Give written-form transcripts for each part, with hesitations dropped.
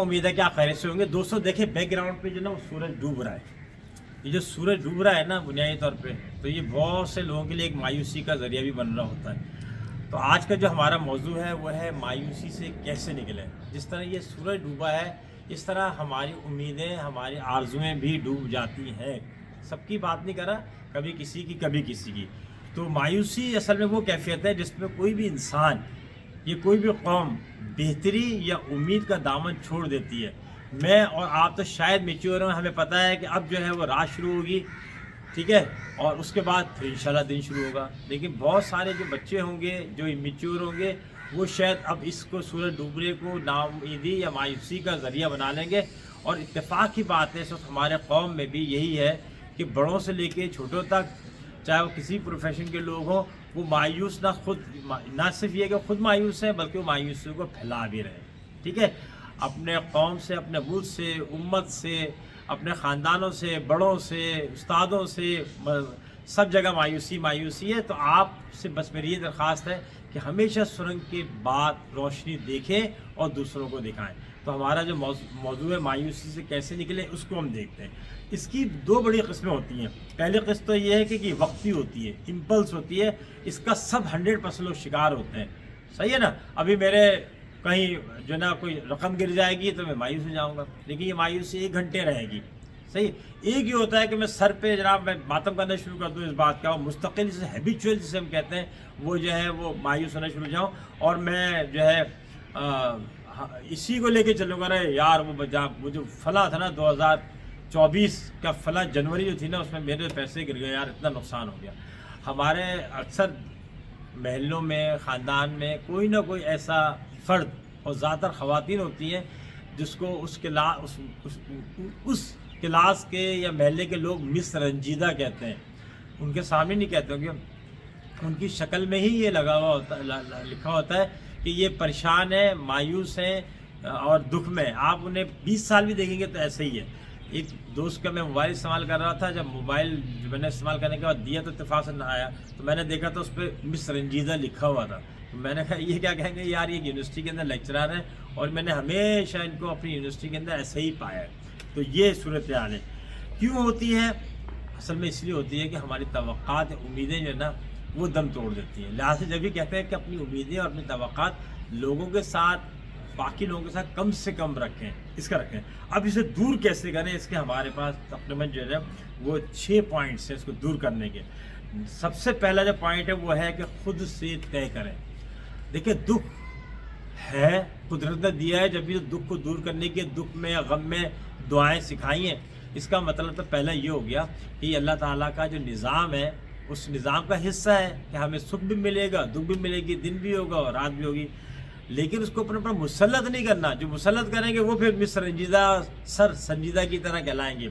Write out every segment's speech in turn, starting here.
उम्मीद है कि आप खैरियत से होंगे। दोस्तों देखिए बैक ग्राउंड पे जो ना वो सूरज डूब रहा है। ये जो सूरज डूब रहा है ना बुनियादी तौर पे, तो ये बहुत से लोगों के लिए एक मायूसी का ज़रिया भी बन रहा होता है। तो आज का जो हमारा मौजू है वो है मायूसी से कैसे निकलें। जिस तरह ये सूरज डूबा है इस तरह हमारी उम्मीदें, हमारी आरजुएँ भी डूब जाती हैं। सबकी बात नहीं कर रहा, कभी किसी की कभी किसी की। तो मायूसी असल में वो कैफियत है जिसमें कोई भी इंसान, ये कोई भी कौम बेहतरी या उम्मीद का दामन छोड़ देती है। मैं और आप तो शायद मैच्योर हैं, हमें पता है कि अब जो है वो रात शुरू होगी, ठीक है, और उसके बाद फिर इंशाल्लाह दिन शुरू होगा। लेकिन बहुत सारे जो बच्चे होंगे जो इमेच्योर होंगे वो शायद अब इसको सूरज डूबने को नाउम्मीदी या मायूसी का ज़रिया बना लेंगे। और इत्तेफाक की बात है इस वक्त हमारे कौम में भी यही है कि बड़ों से लेके छोटों तक, चाहे वो किसी प्रोफेशन के लोग हों, वो मायूस ना सिर्फ ये कि खुद मायूस हैं बल्कि वो मायूसी को फैला भी रहे हैं। ठीक है, अपने कौम से, अपने मुल्क से, उम्मत से, अपने ख़ानदानों से, बड़ों से, उस्तादों से, सब जगह मायूसी है। तो आपसे बस मेरी ये दरख्वास्त है कि हमेशा सुरंग की बात रोशनी देखें और दूसरों को दिखाएं। तो हमारा जो मौजू है मायूसी से कैसे निकले उसको हम देखते हैं। इसकी दो बड़ी किस्में होती हैं। पहली किस्म तो ये है कि वक्ती होती है, इम्पल्स होती है। इसका सब 100% लोग शिकार होते हैं। सही है ना। अभी मेरे कहीं जो ना कोई रकम गिर जाएगी तो मैं मायूस हो जाऊँगा, लेकिन ये मायूसी 1 घंटे रहेगी। सही। एक ही होता है कि मैं सर पे जनाब मैं मातम करना शुरू कर दूँ इस बात का, मुस्तकिल जिसे हैबिचुअल जिसे हम कहते हैं, वो जो है वो मायूस होना शुरू हो जाऊँ और मैं जो है इसी को लेके चलूँगा। अरे यार वो जो फला था ना 2024 का फला जनवरी जो थी ना उसमें मेरे पैसे गिर गए यार, इतना नुकसान हो गया। हमारे अक्सर महलों में, ख़ानदान में कोई ना कोई ऐसा फ़र्द और ज़्यादातर ख़वातीन होती हैं जिसको उस क्लास के या महल्ले के लोग मिस रंजीदा कहते हैं। उनके सामने नहीं कहते होंगे, उनकी शक्ल में ही ये लगा हुआ होता लिखा होता है कि ये परेशान है, मायूस हैं और दुख में। आप उन्हें 20 साल भी देखेंगे तो ऐसे ही है। एक दोस्त का मैं मोबाइल इस्तेमाल कर रहा था, जब मोबाइल मैंने इस्तेमाल करने के बाद दिया तो इत्तेफाक से ना आया, तो मैंने देखा तो उस पर मिस रंजीदा लिखा हुआ था। तो मैंने कहा ये क्या कहेंगे यार, ये यूनिवर्सिटी के अंदर लेक्चरर हैं और मैंने हमेशा इनको अपनी यूनिवर्सिटी के अंदर ऐसे ही पाया है। तो ये सूरत हाल है। क्यों होती है? असल में इसलिए होती है कि हमारी तवक्कात, उम्मीदें जो है ना वो दम तोड़ देती हैं। लिहाजा जब भी कहते हैं कि अपनी उम्मीदें और अपनी तवक्कात लोगों के साथ, बाकी लोगों के साथ कम से कम रखें, इसका रखें। अब इसे दूर कैसे करें, इसके हमारे पास तकरीबन जो है वो 6 पॉइंट्स हैं इसको दूर करने के। सबसे पहला जो पॉइंट है वो है कि खुद से तय करें। देखिए दुख है, कुदरत ने दिया है, जब भी दुख को दूर करने के, दुख में या गम में दुआएं सिखाई हैं। इसका मतलब तो पहला ये हो गया कि अल्लाह ताला का जो निज़ाम है उस निज़ाम का हिस्सा है कि हमें सुख भी मिलेगा, दुख भी मिलेगी, दिन भी होगा और रात भी होगी। लेकिन उसको अपने ऊपर मुसल्लत नहीं करना। जो मुसल्लत करेंगे वो फिर मिस रंजीदा, सर संजीदा की तरह कहलाएंगे।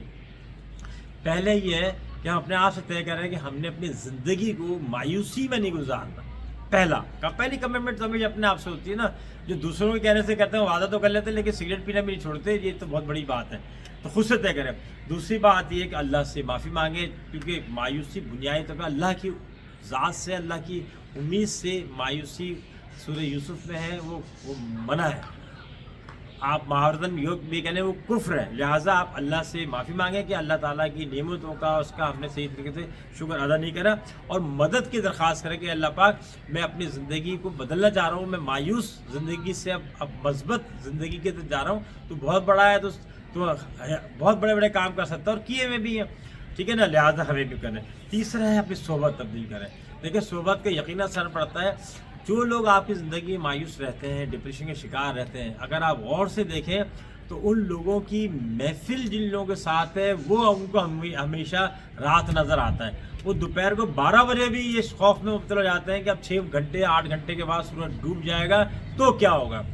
पहले ये है कि हम अपने आप से तय करें कि हमने अपनी ज़िंदगी को मायूसी में नहीं गुजारना। पहली कमिटमेंट तो हमें अपने आप से होती है ना। जो दूसरों के कहने से कहते हैं वादा तो कर लेते हैं लेकिन सिगरेट पीना भी नहीं छोड़ते, ये तो बहुत बड़ी बात है। तो खुद से तय करें। दूसरी बात ये है कि अल्लाह से माफ़ी मांगे, क्योंकि मायूसी बुनियादी तौर पर अल्लाह की ज़ात से, अल्लाह की उम्मीद से मायूसी सूरह यूसुफ में है, वो मना है। आप महावरतन योग भी कहने वो कुफ्र है। लिहाजा आप अल्लाह से माफ़ी मांगें कि अल्लाह ताला की नेमतों का, उसका हमने सही तरीके से शुक्र अदा नहीं करा, और मदद की दरख्वास्त करें कि अल्लाह पाक मैं अपनी ज़िंदगी को बदलना चाह रहा हूँ, मैं मायूस ज़िंदगी से अब मस्बत ज़िंदगी के तरफ जा रहा हूँ। तो बहुत बड़ा है, तो बहुत बड़े बड़े काम कर सकता है और किए हुए भी हैं। ठीक है ना। लिहाजा हमें भी करें। तीसरा है अपनी सोबत तब्दील करें। देखिए सोबत का यकीनन असर पड़ता है। जो लोग आपकी ज़िंदगी में मायूस रहते हैं, डिप्रेशन के शिकार रहते हैं, अगर आप गौर से देखें तो उन लोगों की महफिल जिन लोगों के साथ है वो उनको हमेशा रात नज़र आता है। वो दोपहर को 12 बजे भी ये खौफ में मुब्तला हो जाते हैं कि अब 6 घंटे 8 घंटे के बाद सूरज डूब जाएगा तो क्या होगा।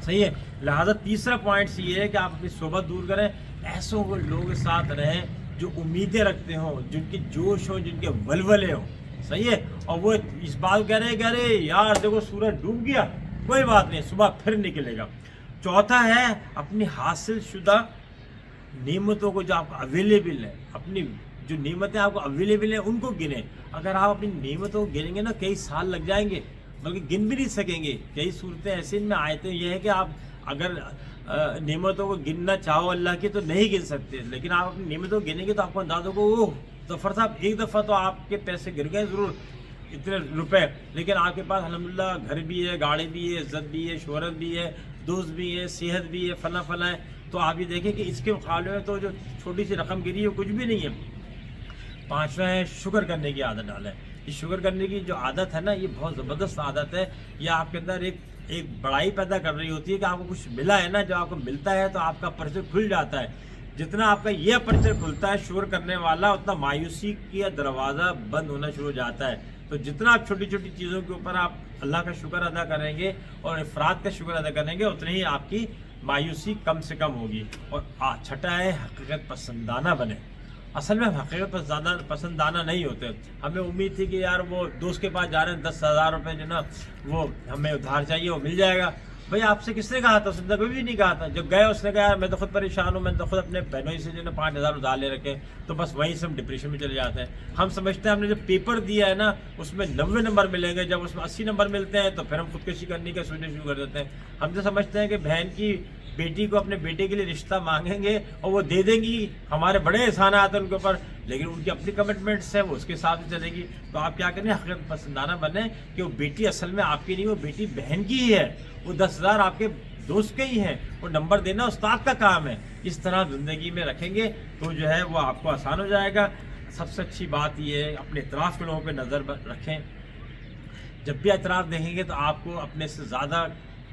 सही है। लिहाजा तीसरा पॉइंट ये है कि आप अपनी सोबत दूर करें, ऐसों लोगों के साथ रहें जो उम्मीदें रखते हों, जिनकी जोश हो, जिनके वलवले हों। सही है। और वो इस बात कह रहे हैं कि अरे यार देखो सूरज डूब गया, कोई बात नहीं, सुबह फिर निकलेगा। चौथा है अपनी हासिल शुदा नेमतों को जो आपको अवेलेबल है, अपनी जो नेमतें आपको अवेलेबल हैं उनको गिने। अगर आप अपनी नेमतों को गिनेंगे ना कई साल लग जाएंगे, बल्कि गिन भी नहीं सकेंगे। कई सूरतें ऐसे में आयतें ये है कि आप اگر نعمتوں کو گننا چاہو اللہ کی تو نہیں گن سکتے، لیکن آپ اپنی نعمتوں کو گنیں گے تو آپ کو انداز ہوگا اوہ ظفر صاحب ایک دفعہ تو آپ کے پیسے گر گئے ضرور اتنے روپے، لیکن آپ کے پاس الحمدللہ گھر بھی ہے، گاڑی بھی ہے، عزت بھی ہے، شہرت بھی ہے، دوست بھی ہے، صحت بھی ہے، فلاں فلاں ہے. تو آپ یہ دیکھیں کہ اس کے مقابلے میں تو جو چھوٹی سی رقم گری ہے کچھ بھی نہیں ہے. پانچواں ہے شکر کرنے کی عادت ڈالیں. یہ شکر کرنے کی جو عادت ہے نا یہ بہت زبردست عادت ہے. یہ آپ کے اندر ایک بڑائی پیدا کر رہی ہوتی ہے کہ آپ کو کچھ ملا ہے نا، جب آپ کو ملتا ہے تو آپ کا پرچر کھل جاتا ہے. جتنا آپ کا یہ پرچر کھلتا ہے شکر کرنے والا، اتنا مایوسی کا دروازہ بند ہونا شروع ہو جاتا ہے. تو جتنا آپ چھوٹی چھوٹی چیزوں کے اوپر آپ اللہ کا شکر ادا کریں گے اور افراد کا شکر ادا کریں گے، اتنی ہی آپ کی مایوسی کم سے کم ہوگی. اور چھٹا ہے حقیقت پسندانہ بنے. اصل میں ہم حقیقت پسندانہ نہیں ہوتے. ہمیں امید تھی کہ یار وہ دوست کے پاس جا رہے ہیں 10,000 روپے جو نا وہ ہمیں ادھار چاہیے وہ مل جائے گا. بھائی آپ سے کس نے کہا تھا؟ اس نے کبھی بھی نہیں کہا تھا. جب گئے اس نے کہا یار میں تو خود پریشان ہوں، میں تو خود اپنے بہنوں سے جو نا 5,000 ادھار لے رکھے. تو بس وہیں سے ہم ڈپریشن میں چلے جاتے ہیں. ہم سمجھتے ہیں ہم نے جو پیپر دیا ہے نا اس میں 90 نمبر ملیں گے، جب اس میں 80 نمبر ملتے ہیں تو پھر ہم خودکشی کرنے کا سوچنا شروع کر دیتے ہیں. ہم تو سمجھتے ہیں کہ بہن کی بیٹی کو اپنے بیٹے کے لیے رشتہ مانگیں گے اور وہ دے دیں گی، ہمارے بڑے احسانات ہیں ان کے اوپر، لیکن ان کی اپنی کمٹمنٹس ہیں وہ اس کے حساب سے چلے گی. تو آپ کیا کریں حقیقت پسندانہ بنیں کہ وہ بیٹی اصل میں آپ کی نہیں، وہ بیٹی بہن کی ہی ہے. وہ 10,000 آپ کے دوست کے ہی ہیں، وہ نمبر دینا استاد کا کام ہے. اس طرح زندگی میں رکھیں گے تو جو ہے وہ آپ کو آسان ہو جائے گا. سب سے اچھی بات یہ ہے اپنے اطراف کے لوگوں پہ نظر رکھیں. جب بھی اطراف دیکھیں گے تو آپ کو اپنے سے زیادہ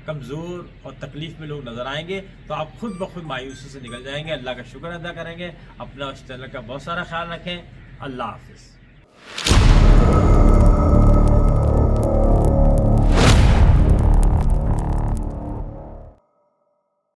کمزور اور تکلیف میں لوگ نظر آئیں گے تو آپ خود بخود مایوسی سے نکل جائیں گے. اللہ کا شکر ادا کریں گے. اپنا اس چینل کا بہت سارا خیال رکھیں. اللہ حافظ.